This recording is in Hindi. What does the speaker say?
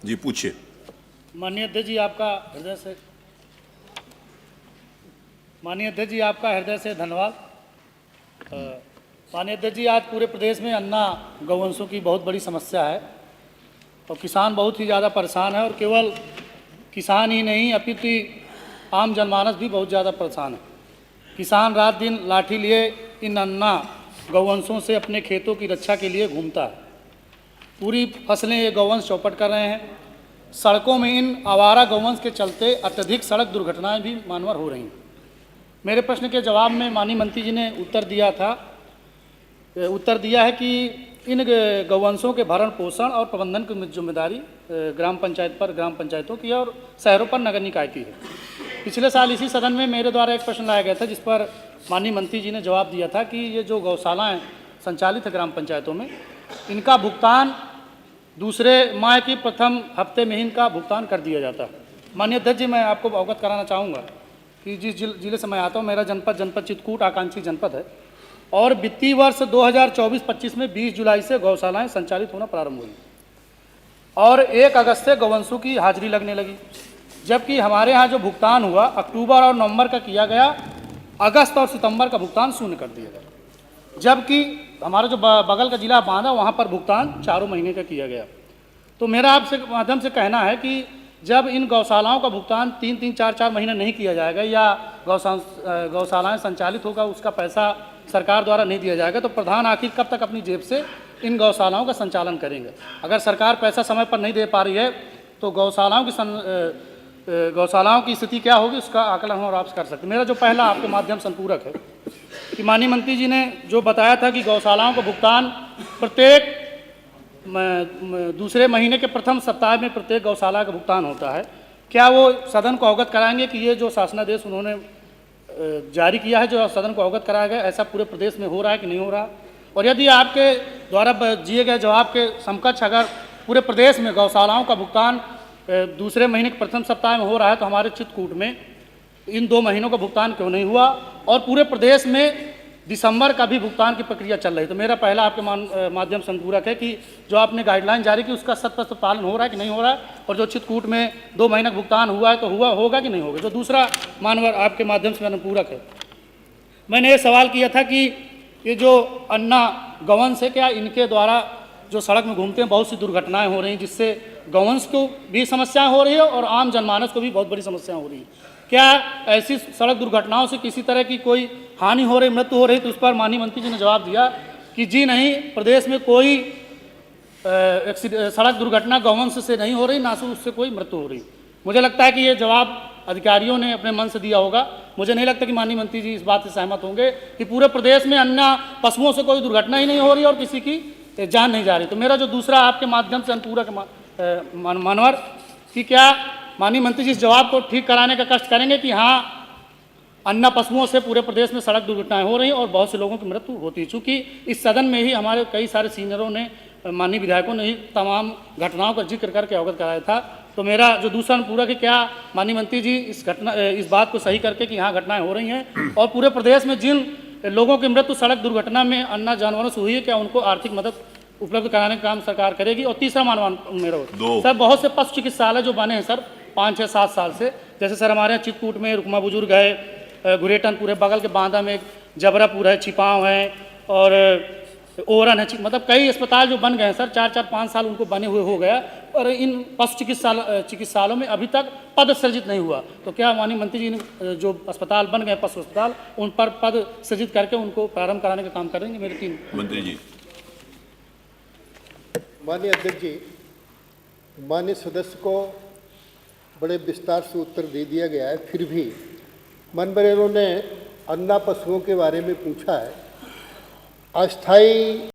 जी पूछिए। माननीय अध्यक्ष जी, आपका हृदय से धन्यवाद। माननीय अध्यक्ष जी, आज पूरे प्रदेश में अन्ना गौवंशों की बहुत बड़ी समस्या है और किसान बहुत ही ज़्यादा परेशान है, और केवल किसान ही नहीं अपितु आम जनमानस भी बहुत ज़्यादा परेशान है। किसान रात दिन लाठी लिए इन अन्ना गौवंशों से अपने खेतों की रक्षा के लिए घूमता है। पूरी फसलें ये गौवंश चौपट कर रहे हैं। सड़कों में इन आवारा गौवंश के चलते अत्यधिक सड़क दुर्घटनाएं भी मानवर हो रही हैं। मेरे प्रश्न के जवाब में माननीय मंत्री जी ने उत्तर दिया है कि इन गौवंशों के भरण पोषण और प्रबंधन की जिम्मेदारी ग्राम पंचायतों की और शहरों पर नगर निकाय की है। पिछले साल इसी सदन में मेरे द्वारा एक प्रश्न लाया गया था, जिस पर माननीय मंत्री जी ने जवाब दिया था कि ये जो गौशालाएं संचालित है ग्राम पंचायतों में, इनका भुगतान दूसरे माह की प्रथम हफ्ते में ही इनका भुगतान कर दिया जाता है। माननीय अध्यक्ष जी, मैं आपको अवगत कराना चाहूँगा कि जिस जिले से मैं आता हूँ, मेरा जनपद चित्रकूट आकांक्षी जनपद है, और वित्तीय वर्ष 2024-25 में 20 जुलाई से गौशालाएं संचालित होना प्रारंभ हुई और 1 अगस्त से गौवंशों की हाजिरी लगने लगी। जबकि हमारे यहाँ जो भुगतान हुआ अक्टूबर और नवंबर का किया गया, अगस्त और सितंबर का भुगतान शून्य कर दिया गया। जबकि हमारा जो बगल का जिला बांदा, वहाँ पर भुगतान 4 महीने का किया गया। तो मेरा आपसे माध्यम से कहना है कि जब इन गौशालाओं का भुगतान 3-3, 4-4 महीने नहीं किया जाएगा या गौशालाएं संचालित होगा, उसका पैसा सरकार द्वारा नहीं दिया जाएगा, तो प्रधान आखिर कब तक अपनी जेब से इन गौशालाओं का संचालन करेंगे। अगर सरकार पैसा समय पर नहीं दे पा रही है तो गौशालाओं की स्थिति क्या होगी, उसका आकलन हम और आप कर सकते हैं। मेरा जो पहला आपके माध्यम से अनुपूरक है कि माननीय मंत्री जी ने जो बताया था कि गौशालाओं का भुगतान प्रत्येक दूसरे महीने के प्रथम सप्ताह में प्रत्येक गौशाला का भुगतान होता है, क्या वो सदन को अवगत कराएंगे कि ये जो शासनादेश उन्होंने जारी किया है, जो सदन को अवगत कराया गया, ऐसा पूरे प्रदेश में हो रहा है कि नहीं हो रहा? और यदि आपके द्वारा दिए गए जवाब के समकक्ष अगर पूरे प्रदेश में गौशालाओं का भुगतान दूसरे महीने के प्रथम सप्ताह में हो रहा है, तो हमारे चित्रकूट में इन 2 महीनों का भुगतान क्यों नहीं हुआ? और पूरे प्रदेश में दिसंबर का भी भुगतान की प्रक्रिया चल रही। तो मेरा पहला आपके माध्यम से अनुपूरक है कि जो आपने गाइडलाइन जारी की उसका 100% पालन हो रहा है कि नहीं हो रहा है, और जो चित्रकूट में 2 महीने का भुगतान हुआ है तो होगा कि नहीं होगा। जो दूसरा मानवर आपके माध्यम से अनुपूरक है, मैंने ये सवाल किया था कि ये जो अन्ना गौवंश है, क्या इनके द्वारा जो सड़क में घूमते हैं बहुत सी दुर्घटनाएं हो रही हैं, जिससे गौवंश को भी समस्याएं हो रही है और आम जनमानस को भी बहुत बड़ी समस्याएं हो रही हैं। क्या ऐसी सड़क दुर्घटनाओं से किसी तरह की कोई हानि हो रही, मृत्यु हो रही? तो उस पर माननीय मंत्री जी ने जवाब दिया कि जी नहीं, प्रदेश में कोई सड़क दुर्घटना गौवंश से नहीं हो रही, ना से उससे कोई मृत्यु हो रही। मुझे लगता है कि ये जवाब अधिकारियों ने अपने मन से दिया होगा। मुझे नहीं लगता कि माननीय मंत्री जी इस बात से सहमत होंगे कि पूरे प्रदेश में अन्ना पशुओं से कोई दुर्घटना ही नहीं हो रही और किसी की जान नहीं जा रही। तो मेरा जो दूसरा आपके माध्यम से अनुपूरक मानवर कि क्या माननीय मंत्री जी इस जवाब को ठीक कराने का कष्ट करेंगे कि हाँ, अन्ना पशुओं से पूरे प्रदेश में सड़क दुर्घटनाएं हो रही हैं और बहुत से लोगों की मृत्यु होती है। चूँकि इस सदन में ही हमारे कई सारे सीनियरों ने, माननीय विधायकों ने ही तमाम घटनाओं का जिक्र करके अवगत कराया था। तो मेरा जो दूसरा अनुपूरक है, क्या माननीय मंत्री जी इस बात को सही करके कि यहाँ घटनाएं हो रही हैं और पूरे प्रदेश में जिन लोगों की मृत्यु सड़क दुर्घटना में अन्ना जानवरों से हुई है, क्या उनको आर्थिक मदद उपलब्ध कराने का काम सरकार करेगी? और तीसरा मानव मेरा सर, बहुत से पशु चिकित्सालय जो बने हैं सर 5-6-7 साल से, जैसे सर हमारे यहाँ चित्रकूट में रुकमा बुजुर्ग है, घुरेटन पूरे बगल के बांदा में जबरापुर है, छिपाव है और ओरन है, मतलब कई अस्पताल जो बन गए हैं सर, 4-5 साल उनको बने हुए हो गया और इन पशु चिकित्सालयों में अभी तक पद सृजित नहीं हुआ। तो क्या माननीय मंत्री जी ने जो अस्पताल बन गए पशु अस्पताल, उन पर पद सृजित करके उनको प्रारंभ कराने का काम करेंगे? मेरे 3 मंत्री जी। माननीय अध्यक्ष जी, माननीय सदस्य को बड़े विस्तार से उत्तर दे दिया गया है, फिर भी मनबरेरों ने अन्ना पशुओं के बारे में पूछा है। अस्थायी